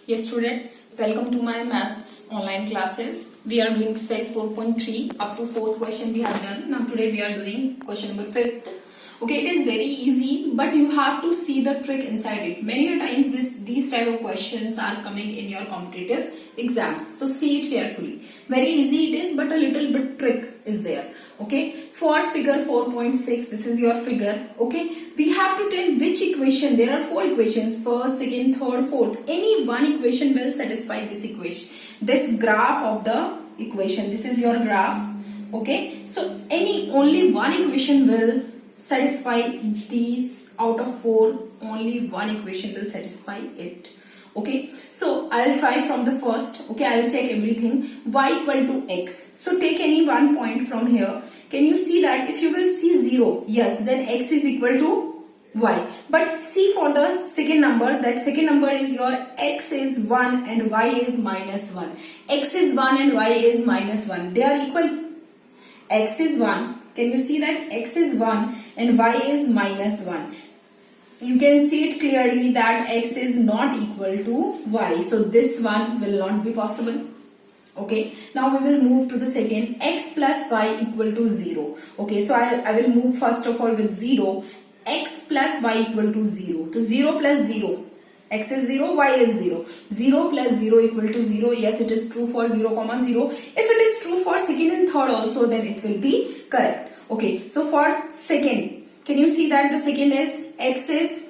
Yes, students, welcome to my maths online classes. We are doing exercise 4.3 up to fourth question we have done. Now today we are doing question number 5th. Okay, it is very easy, but you have to see the trick inside it. Many a times these type of questions are coming in your competitive exams. So see it carefully. Very easy it is, but a little bit trick is there. Okay, for figure 4.6, this is your figure. Okay, we have to tell which equation. There are four equations: first, second, third, fourth. Any one equation will satisfy this equation. This graph of the equation. This is your graph. Okay, so only one equation will satisfy these. Out of four, only one equation will satisfy it. Okay, so I'll try from the first. Okay, I'll check everything. Y equal to x. So take any one point from here. Can you see that if you will see 0, yes, then x is equal to y. But see for the second number, that second number is your x is 1 and y is minus 1. X is 1 and y is minus 1. They are equal. X is 1. Can you see that x is 1 and y is minus 1? You can see it clearly that x is not equal to y. So this one will not be possible. Okay. Now we will move to the second. X plus y equal to 0. Okay. So I will move first of all with 0. X plus y equal to 0. So 0 plus 0. X is 0, y is 0. 0 plus 0 equal to 0. Yes, it is true for 0, 0. If it is true for second and third also, then it will be correct. Okay. So for second, can you see that the second is x is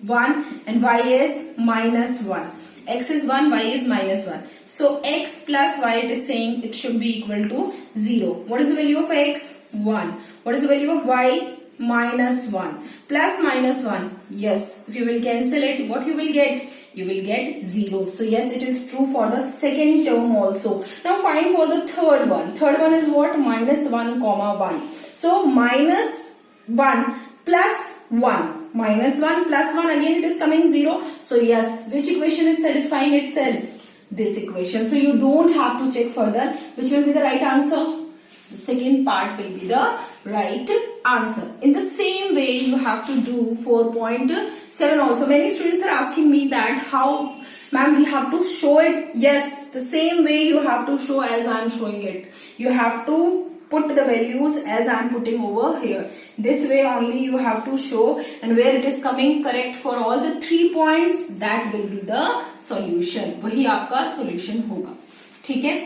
1 and y is minus 1. X is 1, y is minus 1. So x plus y, it is saying it should be equal to 0. What is the value of x? 1. What is the value of y? Minus 1. Plus minus 1. Yes, if you will cancel it, what you will get? You will get 0. So yes, it is true for the second term also. Now find for the third one. Third one is what? Minus 1 comma 1. So minus 1 plus 1. Minus 1 plus 1, again it is coming 0. So yes, which equation is satisfying itself? This equation. So you don't have to check further which will be the right answer. The second part will be the right answer. In the same way, you have to do 4.7 also. Many students are asking me that how, ma'am, we have to show it. Yes, the same way you have to show as I am showing it. You have to put the values as I am putting over here. This way only you have to show, and where it is coming correct for all the 3 points, that will be the solution. वही आपका solution होगा. ठीक है?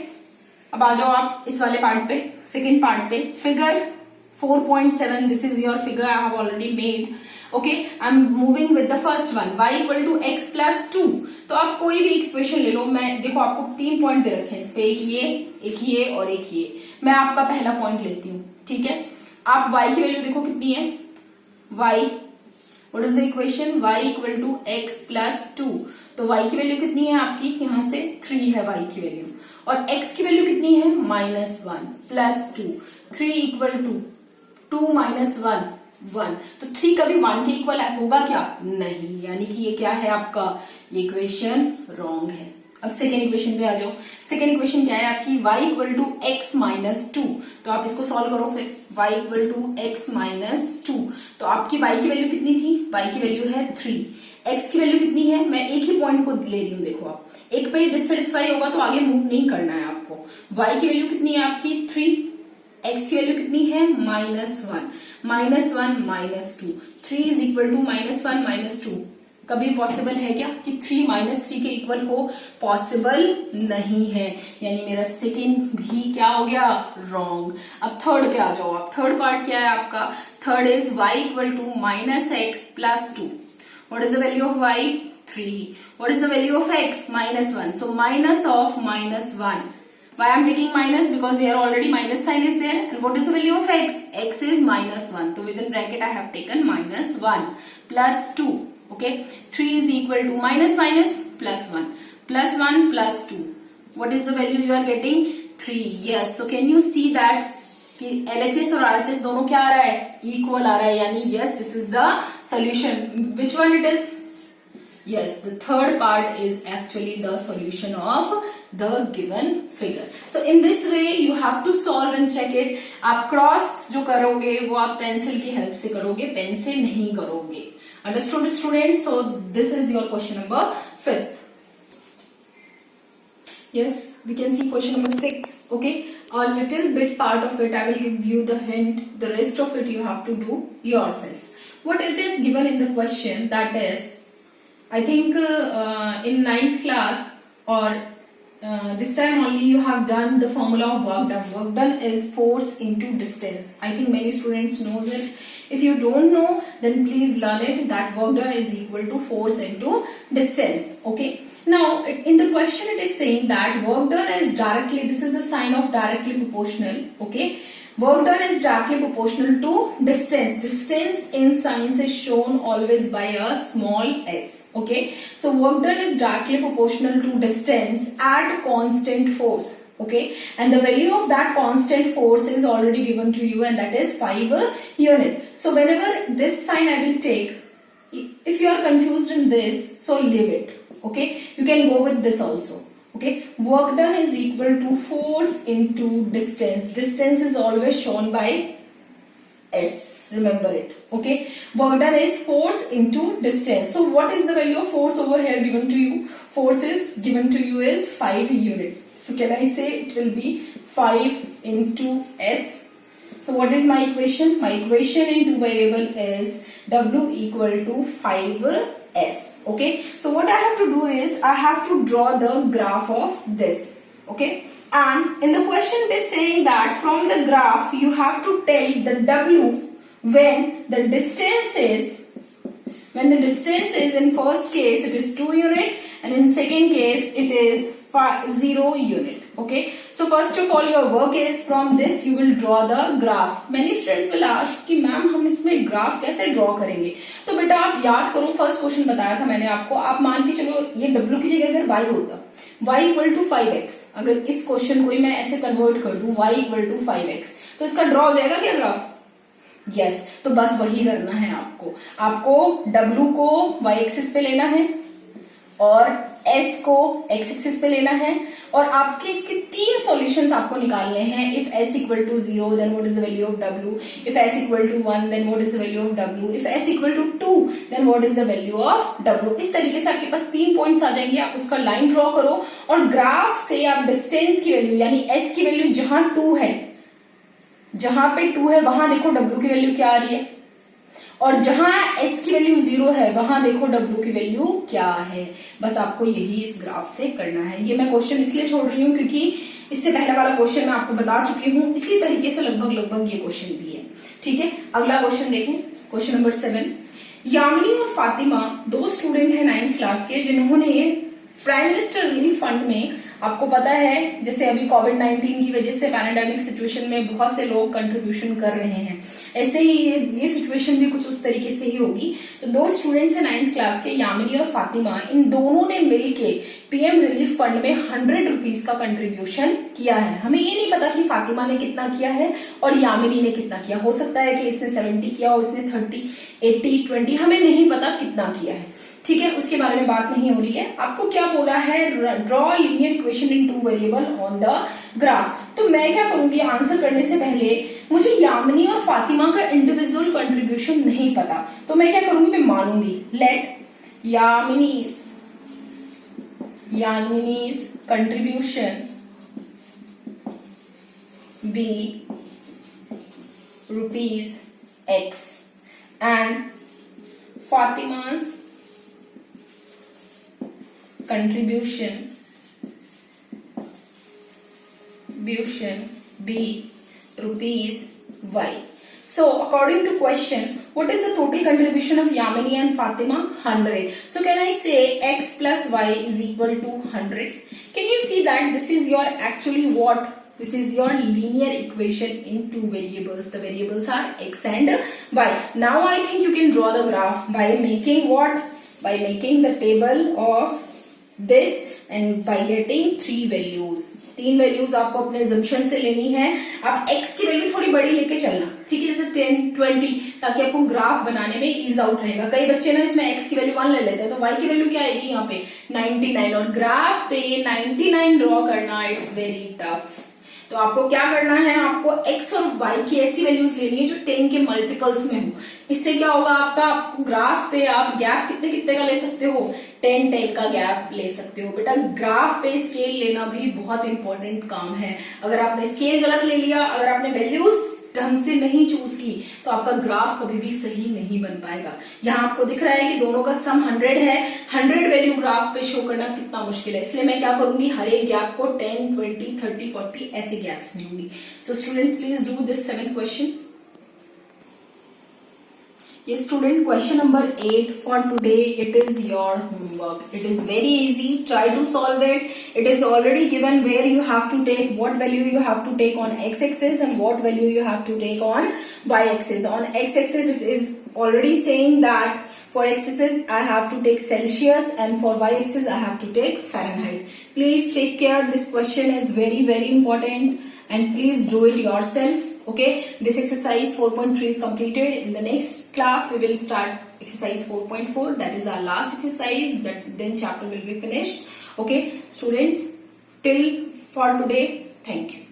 अब आ जाओ आप इस वाले पार्ट पे, सेकेंड पार्ट पे. Figure 4.7, this is your figure I have already made. Okay, I'm moving with the first one. Y equal to x plus 2. तो आप कोई भी इक्वेशन ले लो. मैं देखो आपको 3 पॉइंट दे रखे हैं इस पे, एक ये और एक ये. मैं आपका पहला पॉइंट लेती हूँ. ठीक है, आप y की वैल्यू देखो कितनी है. y, what is the equation? y equal to x plus 2. तो y की वैल्यू कितनी है आपकी? यहाँ से 3 है y की वैल्यू, और x की वैल्यू कितनी है? Minus 1 plus 2. 3 equal to 2 minus 1 1. तो 3 कभी 1 के इक्वल होगा क्या? नहीं. यानी कि ये क्या है आपका? ये इक्वेशन रॉन्ग है. अब सेकेंड इक्वेशन पे आ जाओ. सेकेंड इक्वेशन क्या है आपकी? y equal to x minus 2. तो आप इसको सॉल्व करो फिर. y equal to x minus 2. तो आपकी y की वैल्यू कितनी थी? y की वैल्यू है 3. x की वैल्यू कितनी है? मैं एक ही पॉइंट को ले रही हूँ. देखो आप एक पे डिससेटिस्फाई होगा तो आगे मूव नहीं करना है आपको. y की वैल्यू कितनी है आपकी? 3. x की वैल्यू कितनी है? Minus 1. Minus 1 minus 2. 3 is equal to minus 1 minus 2. कभी पॉसिबल है क्या कि 3 माइनस 3 के इक्वल हो? पॉसिबल नहीं है. यानी मेरा सेकेंड भी क्या हो गया? रॉन्ग. अब थर्ड पे आ जाओ आप. थर्ड पार्ट क्या है आपका? Third is y equal to minus x plus 2. What is the value of y? 3. What is the value of x? Minus 1. So minus of minus 1. Why I am taking minus? Because here already minus sign is there. And what is the value of x? X is minus 1. So within bracket I have taken minus 1 plus 2. Okay. 3 is equal to minus minus plus 1. Plus 1 plus 2. What is the value you are getting? 3. Yes. So can you see that कि LHS और RHS दोनों क्या आ रहा है? Equal आ रहा है. यानी yes, this is the solution. Which one it is? Yes, the third part is actually the solution of the given figure. So in this way you have to solve and check it. आप cross जो करोगे वो आप pencil की help से करोगे, pen से नहीं करोगे. Understood, students? So this is your question number 5th. Yes, we can see question number 6. Okay, a little bit part of it I will give you the hint, the rest of it you have to do yourself. What it is given in the question, that is, I think in 9th class or this time only you have done the formula of work done. Work done is force into distance. I think many students knows it. If you don't know, then please learn it, that work done is equal to force into distance. Okay. Now in the question it is saying that work done is directly, this is the sign of directly proportional. Okay. Work done is directly proportional to distance. Distance in science is shown always by a small s. Okay, so work done is directly proportional to distance at constant force. Okay, and the value of that constant force is already given to you, and that is 5 unit. So whenever this sign I will take, if you are confused in this, so leave it. Okay, you can go with this also. Okay, work done is equal to force into distance. Distance is always shown by s. Remember it. Okay, work done is force into distance. So what is the value of force over here given to you? Force is given to you is 5 unit. So can I say it will be 5 into s? So what is my equation? My equation in two variable is w equal to 5s. Okay, so what I have to do is I have to draw the graph of this. Okay, and in the question it is saying that from the graph you have to tell the w when the distance is, in first case it is 2 unit and in second case it is 0 unit. Okay, so first of all your work is from this you will draw the graph. Many students will ask कि ma'am हम इसमें graph कैसे draw करेंगे? तो बेटा आप याद करो, फर्स्ट क्वेश्चन बताया था मैंने आपको, आप मान के चलो ये w की जगह अगर y होता, y इक्वल टू 5x, अगर इस क्वेश्चन को ही मैं ऐसे कन्वर्ट कर दूं y इक्वल टू 5x, तो इसका ड्रॉ हो जाएगा क्या ग्राफ? यस, तो बस वही करना है आपको w को y एक्सिस पे लेना है और s को x एक्सिस पे लेना है, और आपके इसके 3 सॉल्यूशंस आपको निकालने हैं. If s equal to 0 then what is the value of w, if s equal to 1 then what is the value of w, if s equal to 2 then what is the value of w. इस तरीके से आपके पास 3 points आ जाएंगे. आप उसका line draw करो और graph से आप डिस्टेंस की वैल्यू यानी s की वैल्यू जहां 2 है, जहां पे 2 है वहां देखो w की वैल्यू क्या आ रही है, और जहां s की वैल्यू 0 है वहां देखो w की वैल्यू क्या है. बस आपको यही इस ग्राफ से करना है. ये मैं क्वेश्चन इसलिए छोड़ रही हूं क्योंकि इससे पहले वाला क्वेश्चन मैं आपको बता चुकी हूं, इसी तरीके से लगभग ये क्वेश्चन भी है. ठीक है, अगला क्वेश्चन देखें, क्वेश्चन नंबर 7. यामिनी और फातिमा 2 स्टूडेंट है 9th क्लास के, जिन्होंने प्राइम मिनिस्टर रिलीफ फंड में, आपको पता है जैसे अभी कोविड-19 की वजह से पैंडेमिक सिचुएशन में बहुत से लोग कंट्रीब्यूशन कर रहे हैं, ऐसे ही ये सिचुएशन भी कुछ उस तरीके से ही होगी. तो 2 स्टूडेंट्स हैं 9th क्लास के, यामिनी और फातिमा, इन दोनों ने मिलके पीएम रिलीफ फंड में 100 रुपीज का कंट्रीब्यूशन किया है. हमें ये नहीं पता कि फातिमा ने कितना किया है और यामिनी ने कितना किया. हो सकता है कि इसने 70 किया हो, इसने 30, 80, 20, हमें नहीं पता कितना किया है. ठीक है, उसके बारे में बात नहीं हो रही है. आपको क्या बोला है? Draw linear equation in 2 variable on the graph. तो मैं क्या करूंगी, आंसर करने से पहले मुझे यामिनी और फातिमा का इंडिविजुअल कंट्रीब्यूशन नहीं पता, तो मैं क्या करूंगी, मैं मानूंगी let Yamini's contribution be ₹X and Fatima's contribution be ₹Y. So according to question, what is the total contribution of Yamini and Fatima? 100. So can I say X plus Y is equal to 100? Can you see that this is your actually what? This is your linear equation in 2 variables. The variables are X and Y. Now I think you can draw the graph by making what? By making the table of this and by getting 3 values. 3 values आपको अपने assumption से लेनी है. आप x की value थोड़ी बड़ी लेके चलना, ठीक है, जैसे 10, 20, ताकि आपको ग्राफ बनाने में ईज आउट रहेगा. कई बच्चे ना इसमें x की वैल्यू 1 ले लेते हैं, तो y की वैल्यू क्या आएगी यहाँ पे 99, और ग्राफ पे 99 ड्रॉ करना इट्स वेरी टफ. तो आपको क्या करना है, आपको x और y की ऐसी वैल्यूज लेनी है जो 10 के मल्टीपल्स में हो। इससे क्या होगा, आपका ग्राफ पे आप गैप कितने कितने का ले सकते हो, 10-10 का गैप ले सकते हो। बेटा ग्राफ पे स्केल लेना भी बहुत इंपॉर्टेंट काम है। अगर आपने स्केल गलत ले लिया, अगर आपने वैल्यूज ढंग से नहीं चूज की, तो आपका ग्राफ कभी भी सही नहीं बन पाएगा। यहाँ आपको दिख रहा है कि दोनों का सम 100 है, 100 वैल्यू ग्राफ पे शो करना कितना मुश्किल है। इसलिए मैं क्या करूंगी, हर एक गैप को 10, 20, 30, 40 ऐसे गैप्स लूंगी। So students please do this 7th question. Yes, student, question number 8 for today, it is your homework. It is very easy. Try to solve it. It is already given where you have to take, what value you have to take on x-axis and what value you have to take on y-axis. On x-axis, it is already saying that for x-axis, I have to take Celsius and for y-axis, I have to take Fahrenheit. Please take care. This question is very, very important and please do it yourself. Okay, this exercise 4.3 is completed. In the next class we will start exercise 4.4, that is our last exercise, that then chapter will be finished. Okay students, till for today, thank you.